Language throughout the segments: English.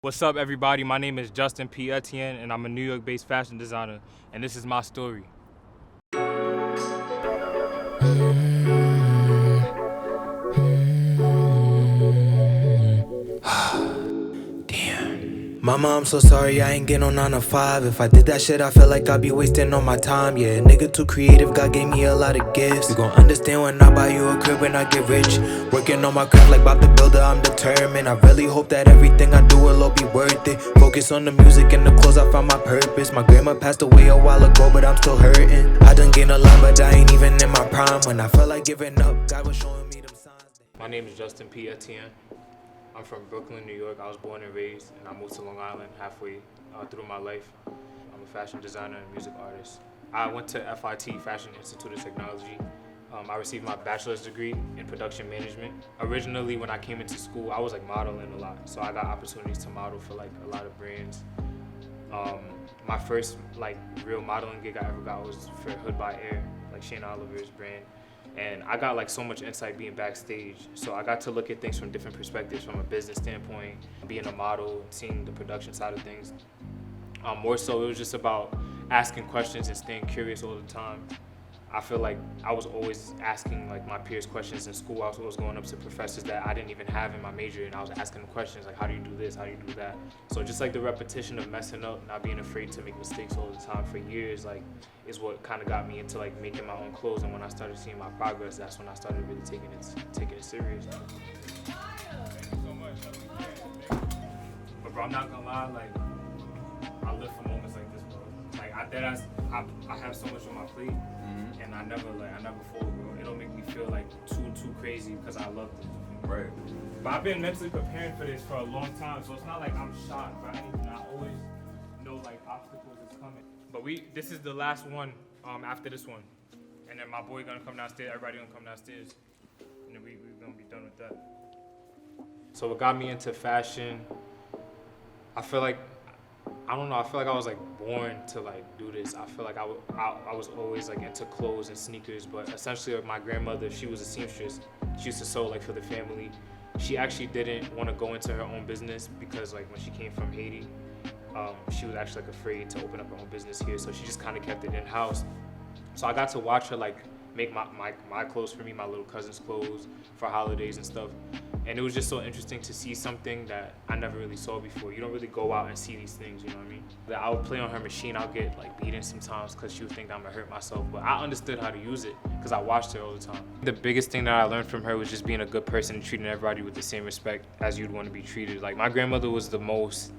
What's up, everybody? My name is Justin P. Etienne, and I'm a New York-based fashion designer, and this is my story. Mama, I'm so sorry, I ain't get no 9 to 5. If I did that shit, I feel like I'd be wasting all my time. Yeah, nigga too creative, God gave me a lot of gifts. You gon' understand when I buy you a crib when I get rich. Working on my craft like Bob the Builder, I'm determined. I really hope that everything I do will all be worth it. Focus on the music and the clothes, I found my purpose. My grandma passed away a while ago, but I'm still hurting. I done gained a lot, but I ain't even in my prime. When I felt like giving up, God was showing me them signs. My name is Justin P. Etienne. I'm from Brooklyn, New York. I was born and raised, and I moved to Long Island halfway through my life. I'm a fashion designer and music artist. I went to FIT, Fashion Institute of Technology. I received my bachelor's degree in production management. Originally, when I came into school, I was like modeling a lot, so I got opportunities to model for like a lot of brands. My first like real modeling gig I ever got was for Hood by Air, like Shane Oliver's brand. And I got like so much insight being backstage. So I got to look at things from different perspectives, from a business standpoint, being a model, seeing the production side of things. More so, it was just about asking questions and staying curious all the time. I feel like I was always asking like my peers questions in school. I was always going up to professors that I didn't even have in my major, and I was asking them questions like, how do you do this? How do you do that? So just like the repetition of messing up, not being afraid to make mistakes all the time for years, like is what kind of got me into like making my own clothes. And when I started seeing my progress, that's when I started really taking it serious. Thank you so much. But bro, I'm not gonna lie, like I live for moments like this, bro. Like I have so much on my plate. And I never fold, bro. It don't make me feel like too crazy because I love this. Right. But I've been mentally preparing for this for a long time, so it's not like I'm shocked by anything. I always know like obstacles is coming. But this is the last one after this one, and then my boy gonna come downstairs. Everybody gonna come downstairs, and then we gonna be done with that. So what got me into fashion? I feel like I was like born to like do this. I feel like I was always like into clothes and sneakers, but essentially like, my grandmother, she was a seamstress. She used to sew like for the family. She actually didn't want to go into her own business because like when she came from Haiti, she was actually like afraid to open up her own business here. So she just kind of kept it in-house. So I got to watch her like make my clothes for me, my little cousin's clothes for holidays and stuff. And it was just so interesting to see something that I never really saw before. You don't really go out and see these things, you know what I mean? That I would play on her machine, I'll get like beaten sometimes because she would think I'm gonna hurt myself. But I understood how to use it because I watched her all the time. The biggest thing that I learned from her was just being a good person and treating everybody with the same respect as you'd want to be treated. Like my grandmother was the most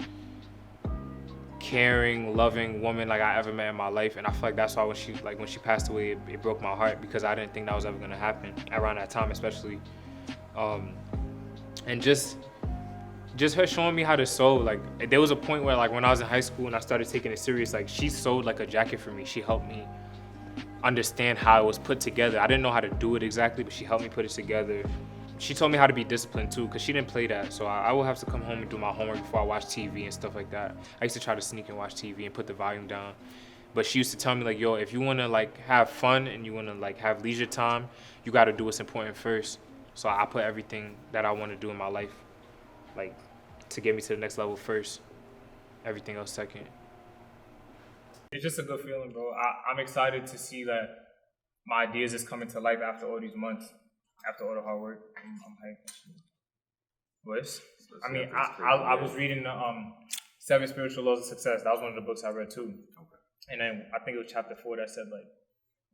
caring, loving woman like I ever met in my life, and I feel like that's why when she passed away, it broke my heart because I didn't think that was ever gonna happen around that time, especially. And just her showing me how to sew. Like there was a point where like when I was in high school and I started taking it serious, like she sewed like a jacket for me. She helped me understand how it was put together. I didn't know how to do it exactly, but she helped me put it together. She told me how to be disciplined too, because she didn't play that. So I would have to come home and do my homework before I watch TV and stuff like that. I used to try to sneak and watch TV and put the volume down. But she used to tell me like, yo, if you wanna like have fun and you wanna like have leisure time, you gotta do what's important first. So I put everything that I wanna do in my life, like to get me to the next level first, everything else second. It's just a good feeling, bro. I'm excited to see that my ideas is coming to life after all these months. After all the hard work, I'm hyped. What? I mean, I was reading the 7 Spiritual Laws of Success. That was one of the books I read too. Okay. And then I think it was chapter 4 that said like,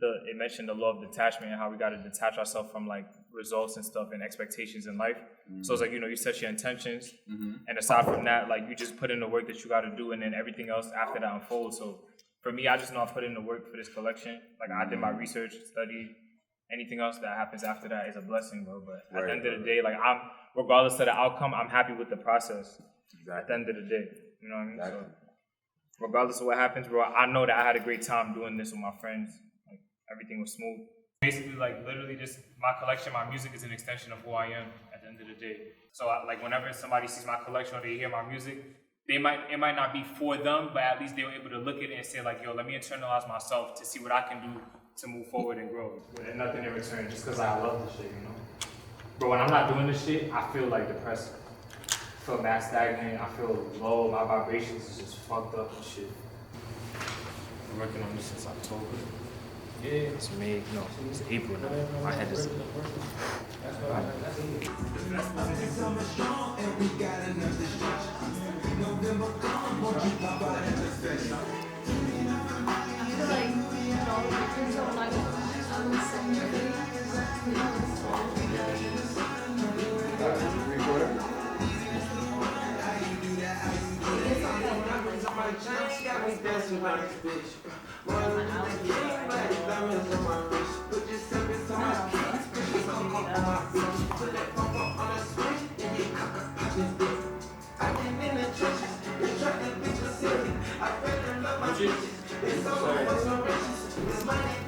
it mentioned the law of detachment and how we got to detach ourselves from like results and stuff and expectations in life. Mm-hmm. So it's like, you set your intentions, and aside from that, like you just put in the work that you got to do, and then everything else after that unfolds. So for me, I just know I put in the work for this collection. Like I did my research, studied. Anything else that happens after that is a blessing, bro. But at the end of the day, like regardless of the outcome, I'm happy with the process. Exactly. At the end of the day, you know what I mean? Exactly. So regardless of what happens, bro, I know that I had a great time doing this with my friends. Like everything was smooth. Basically, like literally, just my collection, my music is an extension of who I am. At the end of the day, so like whenever somebody sees my collection or they hear my music, it might not be for them, but at least they were able to look at it and say like, yo, let me internalize myself to see what I can do to move forward and grow with nothing in return, just because I love this shit, But when I'm not doing this shit, I feel like depressed. feel mad stagnant. I feel low. My vibrations is just fucked up and shit. I'm working on this since October. Yeah, it's May. No, it's April now. My head is.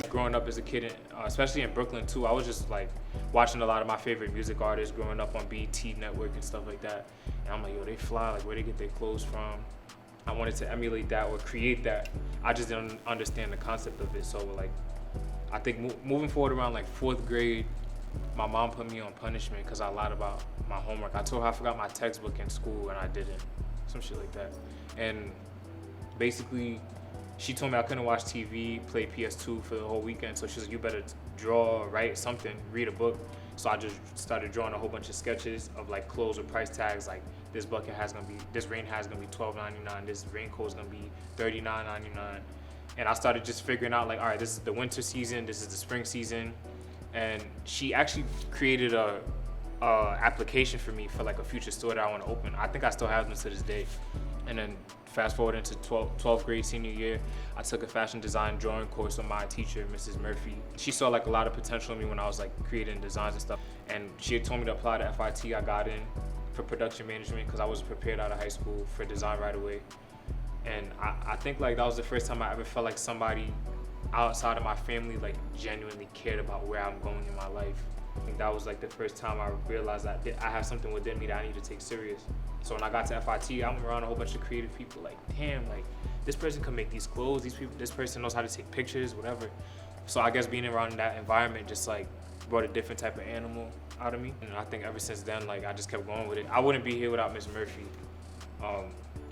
Growing up as a kid, especially in Brooklyn too, I was just like watching a lot of my favorite music artists growing up on BET Network and stuff like that. And I'm like, yo, they fly, like where they get their clothes from. I wanted to emulate that or create that. I just didn't understand the concept of it. So like, I think moving forward around like 4th grade, my mom put me on punishment because I lied about my homework. I told her I forgot my textbook in school and I didn't, some shit like that. And basically, she told me I couldn't watch TV, play PS2 for the whole weekend. So she's like, you better draw, write something, read a book. So I just started drawing a whole bunch of sketches of like clothes with price tags, like this rain hat is gonna be $12.99, this raincoat is gonna be $39.99. And I started just figuring out like, all right, this is the winter season, this is the spring season. And she actually created a application for me for like a future store that I want to open. I think I still have them to this day. And then fast forward into 12th grade senior year, I took a fashion design drawing course with my teacher, Mrs. Murphy. She saw like a lot of potential in me when I was like creating designs and stuff. And she had told me to apply to FIT. I got in for production management because I wasn't prepared out of high school for design right away. And I think like that was the first time I ever felt like somebody outside of my family like genuinely cared about where I'm going in my life. I think that was like the first time I realized that I have something within me that I need to take serious. So when I got to FIT, I'm around a whole bunch of creative people like, damn, like this person can make these clothes, this person knows how to take pictures, whatever. So I guess being around that environment just like brought a different type of animal out of me. And I think ever since then, like I just kept going with it. I wouldn't be here without Miss Murphy.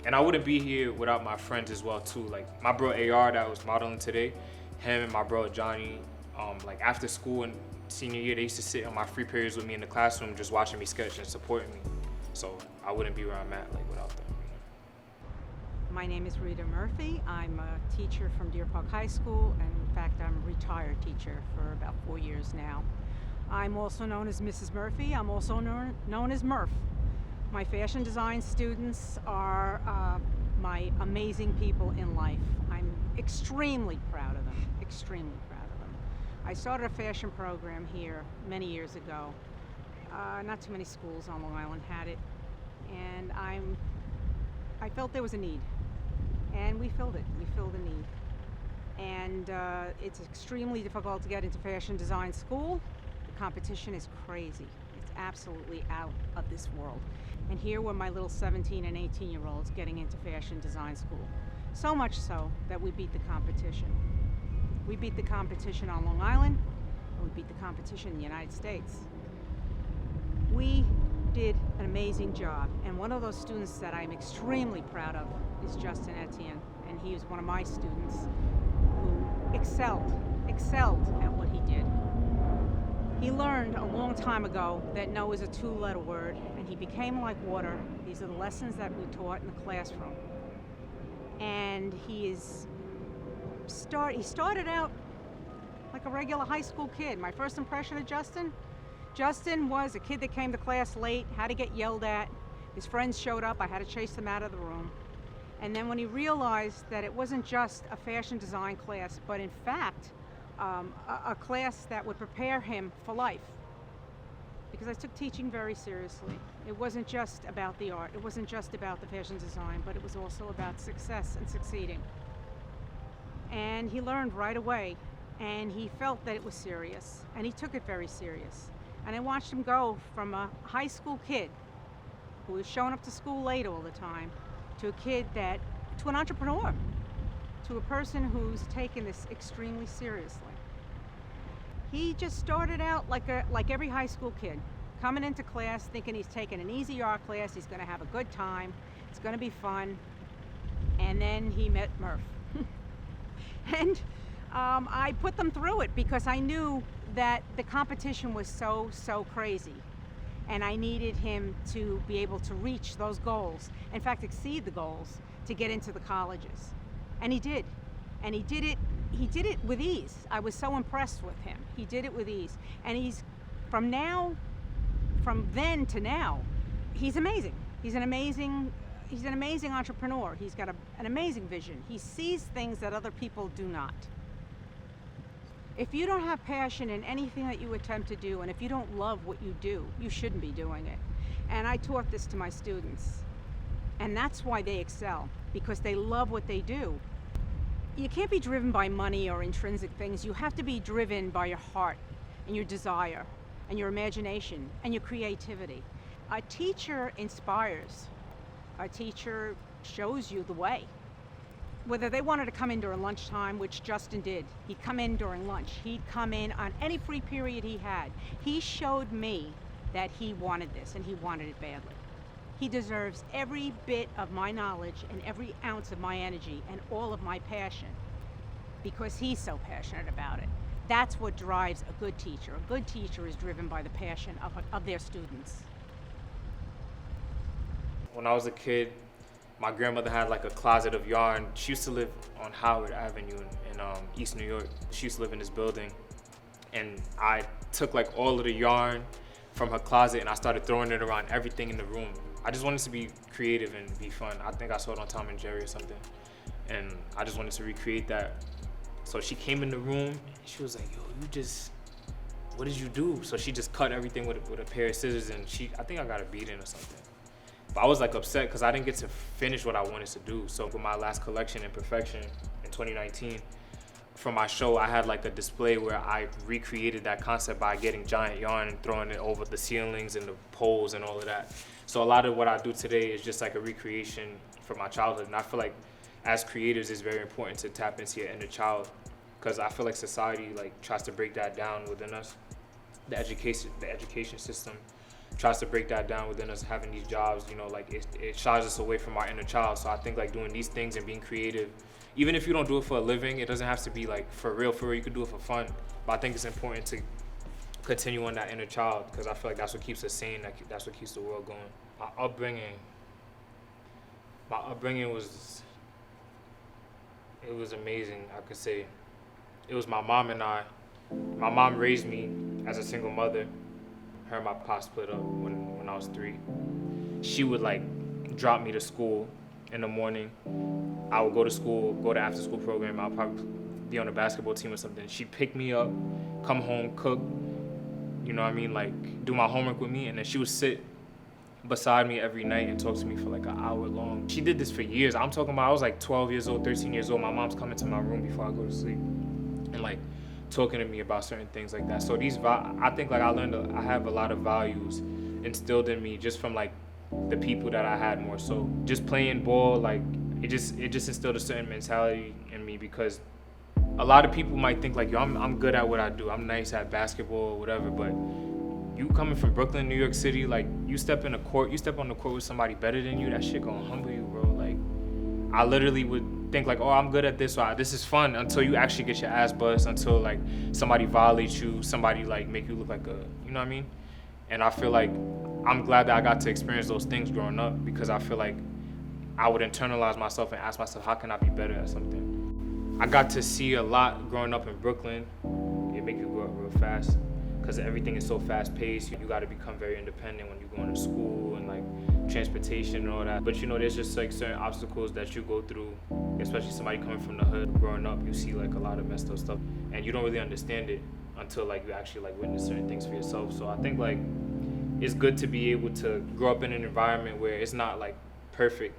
And I wouldn't be here without my friends as well too. Like my bro AR that was modeling today, him and my bro Johnny, like after school and senior year, they used to sit on my free periods with me in the classroom just watching me sketch and supporting me. So I wouldn't be where I'm at like without them. My name is Rita Murphy. I'm a teacher from Deer Park High School, and in fact, I'm a retired teacher for about 4 years now. I'm also known as Mrs. Murphy. I'm also known as Murph. My fashion design students are my amazing people in life. I'm extremely proud of them, extremely proud of them. I started a fashion program here many years ago. Not too many schools on Long Island had it, and I felt there was a need, and we filled it. We filled a need, and it's extremely difficult to get into fashion design school. The competition is crazy. It's absolutely out of this world. And here were my little 17 and 18-year-olds getting into fashion design school. So much so that we beat the competition. We beat the competition on Long Island, and we beat the competition in the United States. We did an amazing job, and one of those students that I'm extremely proud of is Justin Etienne, and he was one of my students who excelled at what he did. He learned a long time ago that no is a 2-letter word, and he became like water. These are the lessons that we taught in the classroom. And he started out like a regular high school kid. My first impression of Justin was a kid that came to class late, had to get yelled at. His friends showed up, I had to chase them out of the room. And then when he realized that it wasn't just a fashion design class, but in fact, a class that would prepare him for life. Because I took teaching very seriously. It wasn't just about the art, it wasn't just about the fashion design, but it was also about success and succeeding. And he learned right away, and he felt that it was serious, and he took it very serious. And I watched him go from a high school kid who was showing up to school late all the time to an entrepreneur, to a person who's taken this extremely seriously. He just started out like every high school kid. coming into class thinking he's taking an easy art class, he's going to have a good time, it's going to be fun, and then he met Murph. And I put them through it because I knew that the competition was so crazy, and I needed him to be able to reach those goals, in fact exceed the goals, to get into the colleges. And he did. And he did it with ease. I was so impressed with him. He did it with ease. And he's, from then to now, he's amazing. He's an amazing entrepreneur. He's got an amazing vision. He sees things that other people do not. If you don't have passion in anything that you attempt to do, and if you don't love what you do, you shouldn't be doing it. And I taught this to my students. And that's why they excel, because they love what they do. You can't be driven by money or intrinsic things. You have to be driven by your heart and your desire and your imagination and your creativity. A teacher inspires. A teacher shows you the way. Whether they wanted to come in during lunchtime, which Justin did, he'd come in during lunch. He'd come in on any free period he had. He showed me that he wanted this, and he wanted it badly. He deserves every bit of my knowledge and every ounce of my energy and all of my passion, because he's so passionate about it. That's what drives a good teacher. A good teacher is driven by the passion of their students. When I was a kid, my grandmother had like a closet of yarn. She used to live on Howard Avenue in East New York. She used to live in this building. And I took like all of the yarn from her closet and I started throwing it around everything in the room. I just wanted to be creative and be fun. I think I saw it on Tom and Jerry or something. And I just wanted to recreate that. So she came in the room and she was like, yo, what did you do? So she just cut everything with a pair of scissors, and I think I got a beating or something. But I was like upset because I didn't get to finish what I wanted to do. So with my last collection, Imperfection, in 2019, for my show, I had like a display where I recreated that concept by getting giant yarn and throwing it over the ceilings and the poles and all of that. So a lot of what I do today is just like a recreation from my childhood. And I feel like as creators, it's very important to tap into your inner child, because I feel like society like tries to break that down within us. The education system tries to break that down within us, having these jobs, you know, like it shies us away from our inner child. So I think like doing these things and being creative, even if you don't do it for a living, it doesn't have to be like for real, you could do it for fun. But I think it's important to continue on that inner child, because I feel like that's what keeps us sane, that's what keeps the world going. My upbringing was, it was amazing, I could say. It was my mom and I. My mom raised me as a single mother. Her and my pop split up when I was 3. She would like drop me to school in the morning. I would go to school, go to after school program. I'll probably be on a basketball team or something. She'd pick me up, come home, cook, you know what I mean, like do my homework with me, and then she would sit beside me every night and talk to me for like an hour long. She did this for years. I'm talking about I was like 12 years old, 13 years old. My mom's coming to my room before I go to sleep and like talking to me about certain things like that. So I think like I have a lot of values instilled in me just from like the people that I had more so. Just playing ball, like it just instilled a certain mentality in me, because a lot of people might think like, yo, I'm good at what I do. I'm nice at basketball or whatever, but you coming from Brooklyn, New York City, like you step on the court with somebody better than you, that shit gonna humble you, bro. Like I literally would think like, oh, I'm good at this, or this is fun, until you actually get your ass bust, until like somebody violates you, somebody like make you look like a, you know what I mean? And I feel like I'm glad that I got to experience those things growing up, because I feel like I would internalize myself and ask myself, how can I be better at something? I got to see a lot growing up in Brooklyn. It make you grow up real fast, because everything is so fast paced. You got to become very independent when you're going to school and like transportation and all that. But you know, there's just like certain obstacles that you go through, especially somebody coming from the hood. Growing up, you see like a lot of messed up stuff, and you don't really understand it until like you actually like witness certain things for yourself. So I think like it's good to be able to grow up in an environment where it's not like perfect,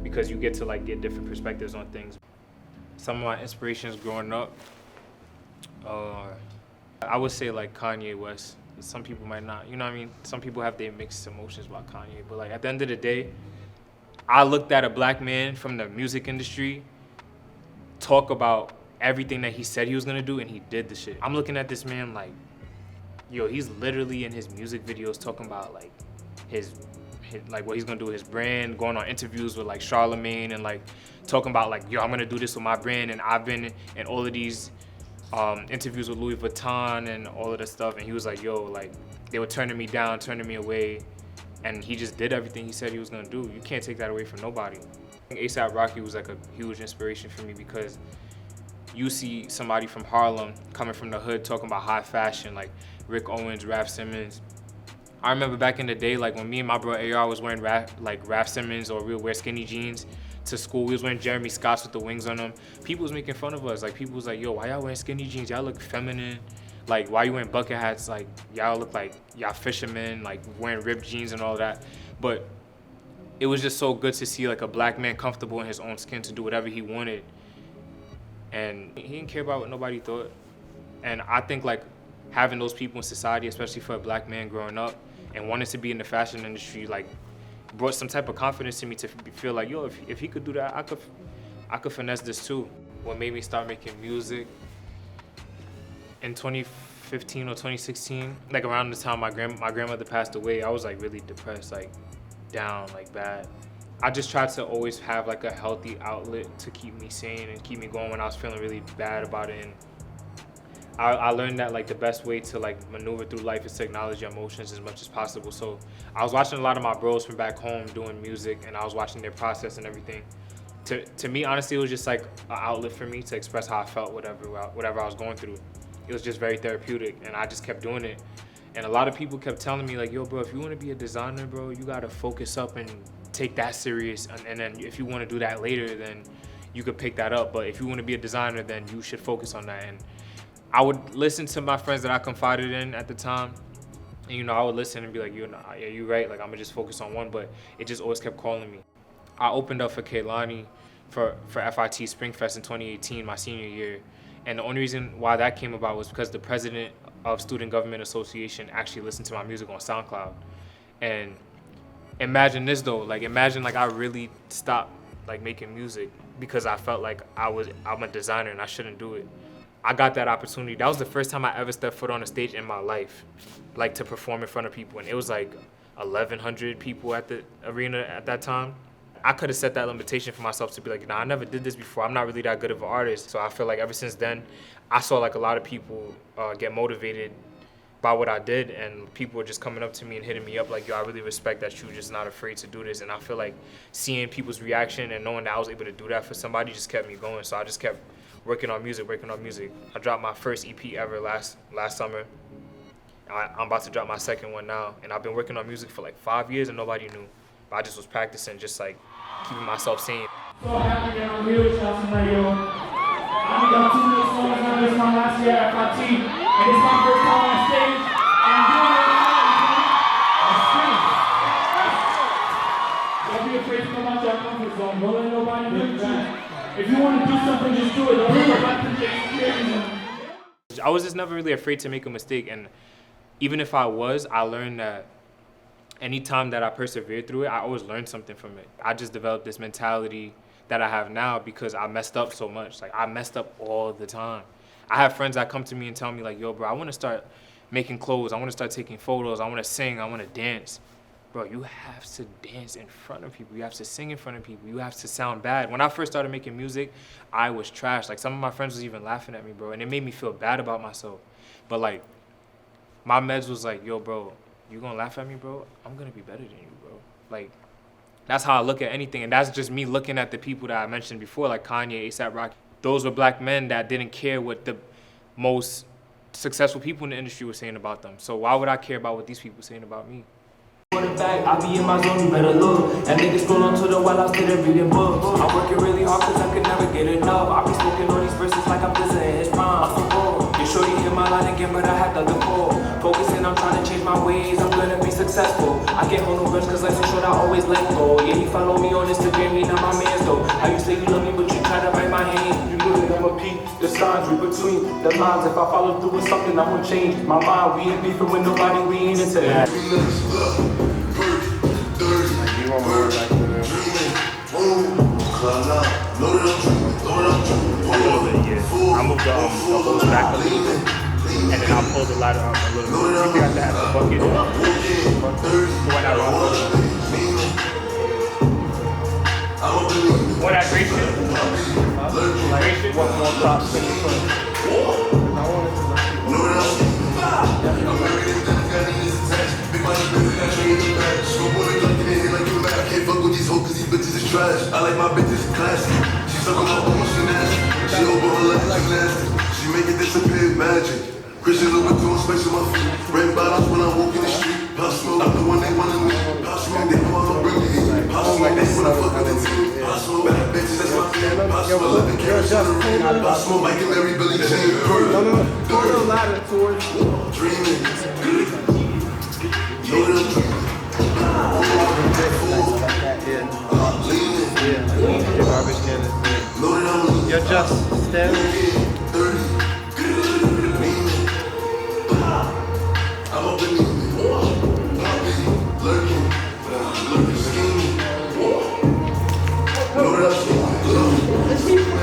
because you get to like get different perspectives on things. Some of my inspirations growing up, I would say like Kanye West. Some people might not, you know what I mean? Some people have their mixed emotions about Kanye, but like at the end of the day, I looked at a black man from the music industry talk about everything that he said he was gonna do, and he did the shit. I'm looking at this man like, yo, he's literally in his music videos talking about like his like what he's gonna do with his brand, going on interviews with like Charlemagne and like talking about like, yo, I'm gonna do this with my brand. And I've been in all of these interviews with Louis Vuitton and all of this stuff. And he was like, yo, like they were turning me down, turning me away. And he just did everything he said he was gonna do. You can't take that away from nobody. I think A$AP Rocky was like a huge inspiration for me because you see somebody from Harlem coming from the hood talking about high fashion, like Rick Owens, Raf Simons. I remember back in the day, like when me and my bro AR was wearing Raf Simons, or we would wear skinny jeans to school. We was wearing Jeremy Scotts with the wings on them. People was making fun of us. Like people was like, yo, why y'all wearing skinny jeans? Y'all look feminine. Like why you wearing bucket hats? Like y'all look like y'all fishermen, like wearing ripped jeans and all that. But it was just so good to see like a black man comfortable in his own skin to do whatever he wanted. And he didn't care about what nobody thought. And I think like having those people in society, especially for a black man growing up and wanting to be in the fashion industry, like brought some type of confidence to me to feel like, yo, if he could do that, I could finesse this too. What made me start making music in 2015 or 2016, like around the time my grandmother passed away, I was like really depressed, like down, like bad. I just tried to always have like a healthy outlet to keep me sane and keep me going when I was feeling really bad about it. And I learned that like the best way to like maneuver through life is to acknowledge your emotions as much as possible. So I was watching a lot of my bros from back home doing music, and I was watching their process and everything. To me, honestly, it was just like an outlet for me to express how I felt, whatever I was going through. It was just very therapeutic, and I just kept doing it. And a lot of people kept telling me like, yo, bro, if you want to be a designer, bro, you gotta focus up and take that serious. And then if you want to do that later, then you could pick that up. But if you want to be a designer, then you should focus on that. And I would listen to my friends that I confided in at the time. And, you know, I would listen and be like, yeah, you're right. Like, I'm going to just focus on one. But it just always kept calling me. I opened up for Kehlani for FIT Springfest in 2018, my senior year. And the only reason why that came about was because the president of Student Government Association actually listened to my music on SoundCloud. And imagine this though, like imagine like I really stopped like making music because I felt like I'm a designer and I shouldn't do it. I got that opportunity. That was the first time I ever stepped foot on a stage in my life, like to perform in front of people. And it was like 1,100 people at the arena at that time. I could have set that limitation for myself to be like, nah, I never did this before. I'm not really that good of an artist. So I feel like ever since then, I saw like a lot of people get motivated by what I did, and people were just coming up to me and hitting me up like, yo, I really respect that you're just not afraid to do this. And I feel like seeing people's reaction and knowing that I was able to do that for somebody just kept me going. So I just kept working on music. I dropped my first EP ever last summer. I'm about to drop my second one now. And I've been working on music for like 5 years and nobody knew. But I just was practicing, just like keeping myself sane. So happy that I'm here with y'all tonight, yo. I've been done 2 new songs now. This is my last year at FIT, and it's my first time on stage. And I'm doing it. Don't be afraid to come out your comfort zone. Don't let nobody do that. If you want to do something, just do it. Don't let nobody take it. I was just never really afraid to make a mistake, and even if I was, I learned that anytime that I persevered through it, I always learned something from it. I just developed this mentality that I have now because I messed up so much. Like, I messed up all the time. I have friends that come to me and tell me like, yo, bro, I want to start making clothes. I want to start taking photos. I want to sing. I want to dance. Bro, you have to dance in front of people. You have to sing in front of people. You have to sound bad. When I first started making music, I was trash. Like, some of my friends was even laughing at me, bro, and it made me feel bad about myself. But like, my meds was like, yo, bro, you gonna laugh at me, bro? I'm gonna be better than you, bro. Like, that's how I look at anything. And that's just me looking at the people that I mentioned before, like Kanye, A$AP Rocky. Those were black men that didn't care what the most successful people in the industry were saying about them. So why would I care about what these people were saying about me? I be in my zone, you better look. And niggas scroll on Twitter while I'm sitting reading books. I'm working really hard cause I could never get enough. I be smoking all these verses like I'm visiting his prime. Your shorty hit my line again, but I had nothing for. Focusing, I'm trying to change my ways, I'm gonna be successful. I get home no rush cause life's so short, I always let go. Yeah, he follow me on Instagram, he not my man though. How you say you love me, but you try to bite my hand. You know that I'm a peep, the signs read between the lines. If I follow through with something, I'm gonna change my mind. We ain't beefing with nobody, we ain't into that. I moved the host back a little bit. and then I'll pull the ladder up a little bit. You think I have to have the bucket for when I walk up. What that great shit? Great shit? What more props can you put? I wanted to I can't fuck with these hoes cause these bitches is trash. I like my bitches classy. She suck on my phone, she nasty. She open her legs like nasty. She make it disappear magic. Christian Louboutin, special my feet. Red bottles when I walk in the street. Pop smoke, I'm the one they wanna meet. Pop smoke, they know I'm bring the heat. Pop smoke, they when I fuck with the team. Pop smoke, bad bitches, that's my thing. Pop smoke, let the carrots on the ring. Pop smoke, Mike and Mary, Billy Jean. Throw the ladder towards you. Dreaming. Know that I'm dreaming. Your garbage can is there. Know that I'm leaning. You're just standing. 30. I'm up in the lurking, scheming. Know that I'm scheming.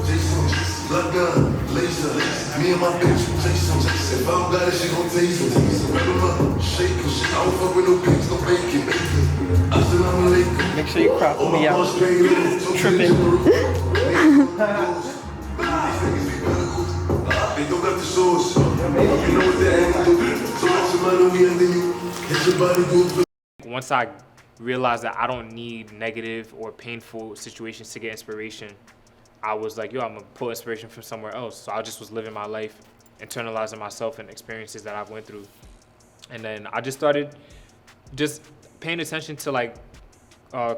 Jason, blood gun, laser. Me and my bitch, Jason. If I don't got it, she gon' taste it. Rip him up, shake him. I don't fuck with no pigs, no bacon. Assalamu alaikum. Make sure you crop me out. Tripping. They don't got the sauce. You know what the angle do. So what's the matter, we ending you? Hit your body, do it. Once I realized that I don't need negative or painful situations to get inspiration, I was like, yo, I'm gonna pull inspiration from somewhere else. So I just was living my life, internalizing myself and experiences that I've went through. And then I just started just paying attention to like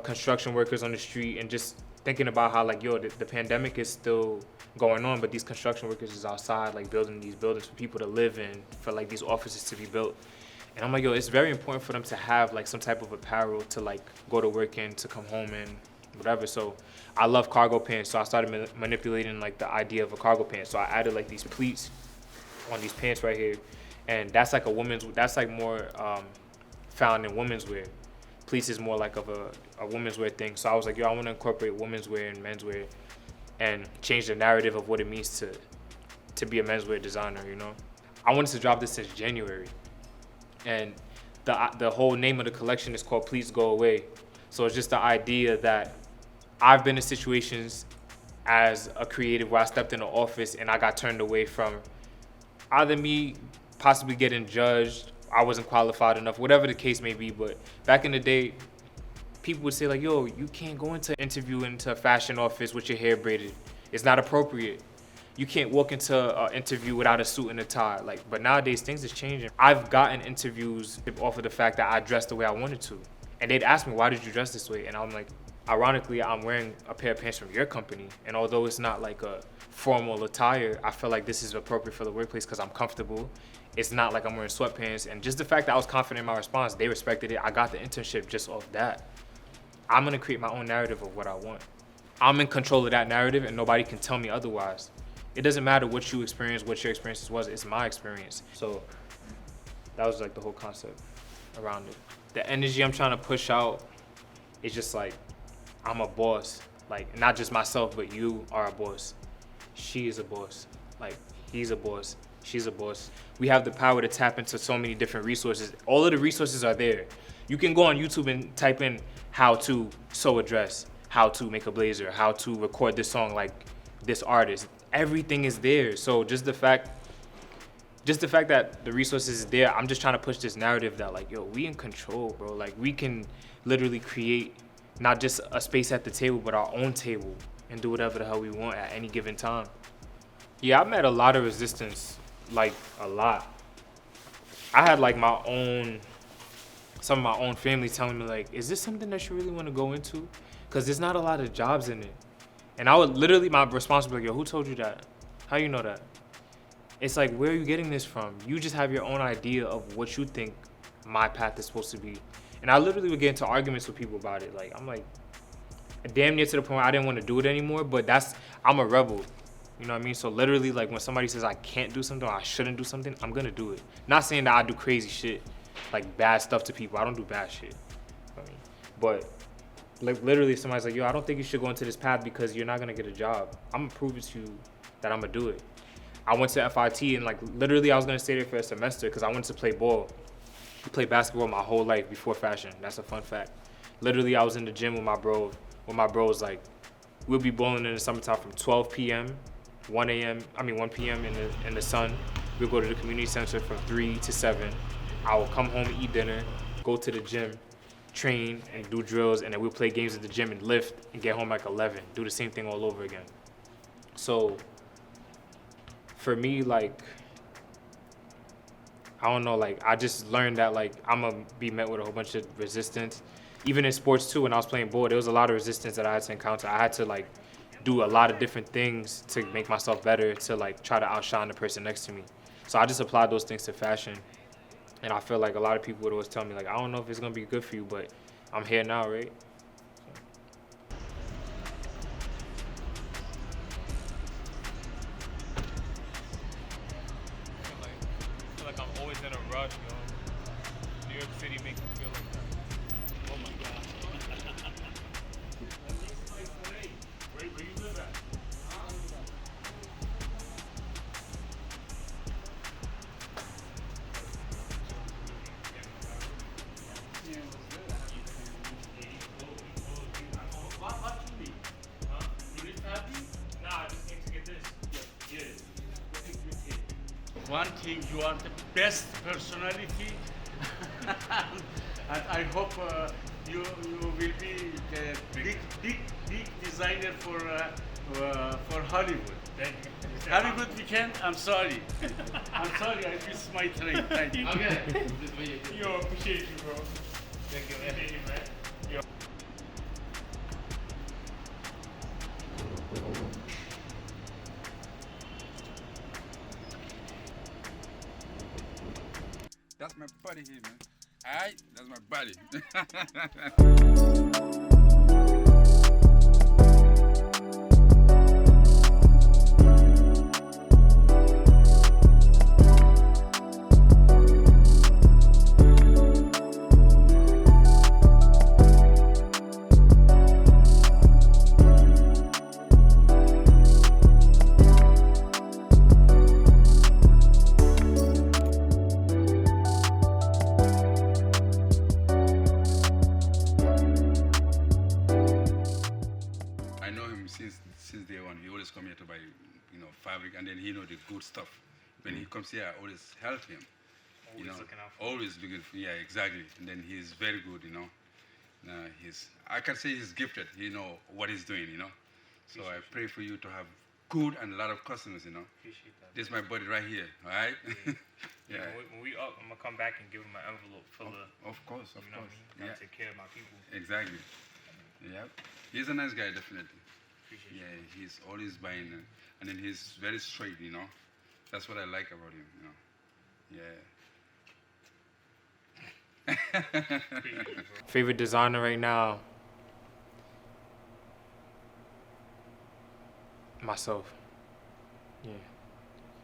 construction workers on the street and just thinking about how like, yo, the pandemic is still going on, but these construction workers is outside like building these buildings for people to live in, for like these offices to be built. And I'm like, yo, it's very important for them to have like some type of apparel to like go to work in, to come home in, whatever. So I love cargo pants, so I started manipulating like the idea of a cargo pant. So I added like these pleats on these pants right here, and that's like that's like more found in women's wear. Pleats is more like of a women's wear thing. So I was like, yo, I want to incorporate women's wear and men's wear and change the narrative of what it means to be a menswear designer, you know? I wanted to drop this since January. And the whole name of the collection is called Please Go Away. So it's just the idea that I've been in situations as a creative where I stepped in the office and I got turned away from either me possibly getting judged, I wasn't qualified enough, whatever the case may be. But back in the day, people would say like, yo, you can't go into an interview into a fashion office with your hair braided. It's not appropriate. You can't walk into an interview without a suit and a tie. Like, but nowadays things is changing. I've gotten interviews off of the fact that I dressed the way I wanted to. And they'd ask me, why did you dress this way? And I'm like, ironically, I'm wearing a pair of pants from your company. And although it's not like a formal attire, I feel like this is appropriate for the workplace because I'm comfortable. It's not like I'm wearing sweatpants. And just the fact that I was confident in my response, they respected it. I got the internship just off that. I'm gonna create my own narrative of what I want. I'm in control of that narrative and nobody can tell me otherwise. It doesn't matter what you experienced, what your experience was, it's my experience. So that was like the whole concept around it. The energy I'm trying to push out is just like, I'm a boss. Like, not just myself, but you are a boss. She is a boss. Like, he's a boss. She's a boss. We have the power to tap into so many different resources. All of the resources are there. You can go on YouTube and type in how to sew a dress, how to make a blazer, how to record this song like this artist. Everything is there. So just the fact that the resources is there, I'm just trying to push this narrative that like, yo, we in control, bro. Like, we can literally create not just a space at the table, but our own table and do whatever the hell we want at any given time. Yeah, I met a lot of resistance, like a lot. I had like some of my own family telling me like, is this something that you really want to go into? Because there's not a lot of jobs in it. And I would literally, my response would be like, yo, who told you that? How you know that? It's like, where are you getting this from? You just have your own idea of what you think my path is supposed to be. And I literally would get into arguments with people about it. Like, I'm like, damn near to the point where I didn't want to do it anymore, but I'm a rebel. You know what I mean? So literally, like, when somebody says I can't do something or I shouldn't do something, I'm gonna do it. Not saying that I do crazy shit, like bad stuff to people. I don't do bad shit. But like literally, somebody's like, yo, I don't think you should go into this path because you're not gonna get a job. I'm gonna prove it to you that I'm gonna do it. I went to FIT and like literally I was gonna stay there for a semester because I wanted to play ball. I played basketball my whole life before fashion. That's a fun fact. Literally, I was in the gym with my bros, like, we'll be bowling in the summertime from 12 p.m., 1 p.m. in the sun. We'll go to the community center from 3 to 7. I will come home, eat dinner, go to the gym, train, and do drills, and then we'll play games at the gym and lift and get home like 11. Do the same thing all over again. So, for me, like, I don't know, like, I just learned that, like, I'm gonna be met with a whole bunch of resistance. Even in sports, too, when I was playing ball, there was a lot of resistance that I had to encounter. I had to, like, do a lot of different things to make myself better, to, like, try to outshine the person next to me. So I just applied those things to fashion. And I feel like a lot of people would always tell me, like, I don't know if it's gonna be good for you, but I'm here now, right? I feel like I'm always in a rush, yo. New York City makes me feel like that. Oh my God. Where you live at? What you need? Huh? You live happy? Nah, I just came to get this. Yeah. What is your take? One thing, you are the best personality, and I hope you will be the big designer for Hollywood. Thank you. Have a good weekend. I'm sorry. I missed my train. Thank you. Okay. Yo, appreciate you, bro. Thank you, man. Appreciate you, man. Yo. That's my buddy here, man. Alright? That's my buddy. I know him since day one. He always come here to buy, fabric, and then he know the good stuff. When he comes here, I always help him. Always looking out for him. Always looking for, yeah, exactly. And then he's very good, I can say he's gifted. He know what he's doing, So I pray for you to have good and a lot of customers, Appreciate that. This is my buddy right here, all right? Yeah. When we up, I'm gonna come back and give him an envelope full of. Of course. You know what I mean? Gotta take care of my people. Exactly. Yeah. He's a nice guy, definitely. Appreciate Yeah, he's always buying, and then he's very straight, That's what I like about him, Yeah. Favorite designer right now? Myself. Yeah.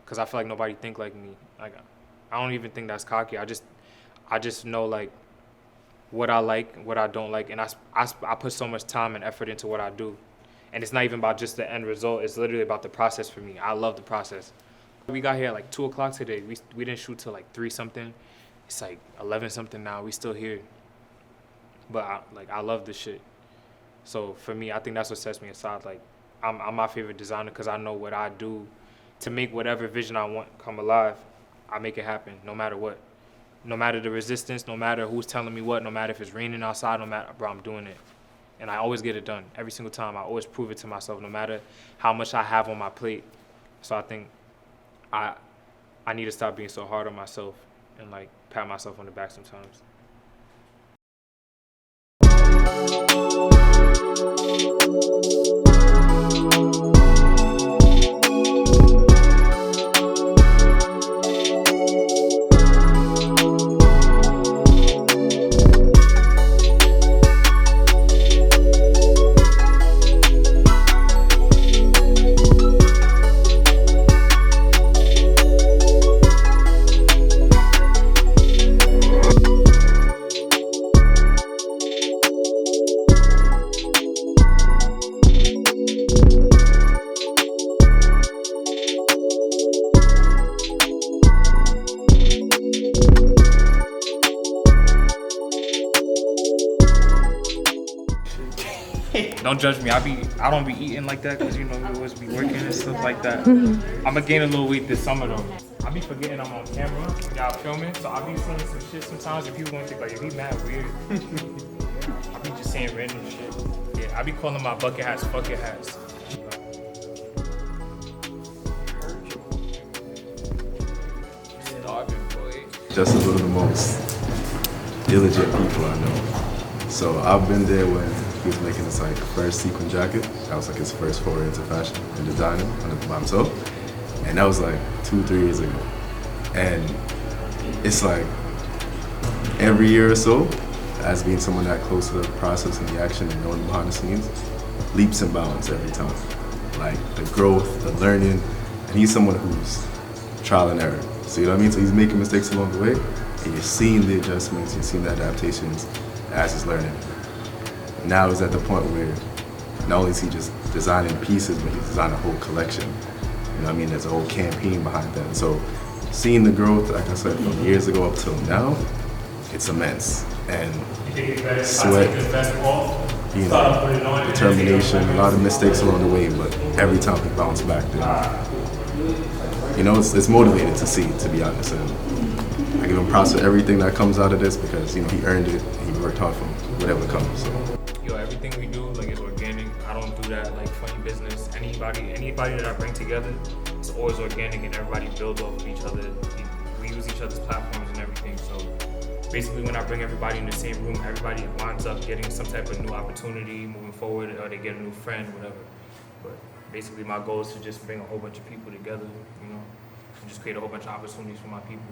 Cause I feel like nobody think like me. Like, I don't even think that's cocky. I just know like what I like, what I don't like, and I put so much time and effort into what I do. And it's not even about just the end result. It's literally about the process for me. I love the process. We got here at like 2 o'clock today. We didn't shoot till like 3 something. It's like 11 something now. We still here. But I love this shit. So for me, I think that's what sets me aside. Like I'm my favorite designer because I know what I do to make whatever vision I want come alive. I make it happen no matter what. No matter the resistance, no matter who's telling me what, no matter if it's raining outside, no matter, bro, I'm doing it. And I always get it done. Every single time, I always prove it to myself, no matter how much I have on my plate. So I think I need to stop being so hard on myself and like pat myself on the back sometimes. Don't judge me. I don't be eating like that because you know we always be working and stuff like that. I'm gonna gain a little weight this summer though. I be forgetting I'm on camera when y'all filming, so I be saying some shit sometimes and people gonna think like, yo, he mad weird. I be just saying random shit. Yeah, I be calling my bucket hats bucket hats. Starving, boy. Just as one of the most diligent people I know. So I've been there when he was making his like first sequin jacket. That was like his first foray into fashion and designing by himself. And that was like 2-3 years ago. And it's like every year or so, as being someone that close to the process and the action and knowing behind the scenes, leaps and bounds every time. Like the growth, the learning, and he's someone who's trial and error. So you know what I mean? So he's making mistakes along the way, and you're seeing the adjustments, you're seeing the adaptations as he's learning. Now he's at the point where not only is he just designing pieces, but he's designing a whole collection. You know what I mean? There's a whole campaign behind that. So seeing the growth, like I said, from years ago up till now, it's immense. And sweat, you know, determination, a lot of mistakes along the way, but every time he bounced back, then, you know, it's motivating to see, to be honest. And I give him props for everything that comes out of this because, you know, he earned it and he worked hard for whatever comes. So. Yo, everything we do, like, is organic. I don't do that, like, funny business. Anybody that I bring together, it's always organic and everybody builds off of each other. We use each other's platforms and everything, so basically when I bring everybody in the same room, everybody winds up getting some type of new opportunity moving forward, or they get a new friend, whatever. But basically my goal is to just bring a whole bunch of people together, you know, and just create a whole bunch of opportunities for my people.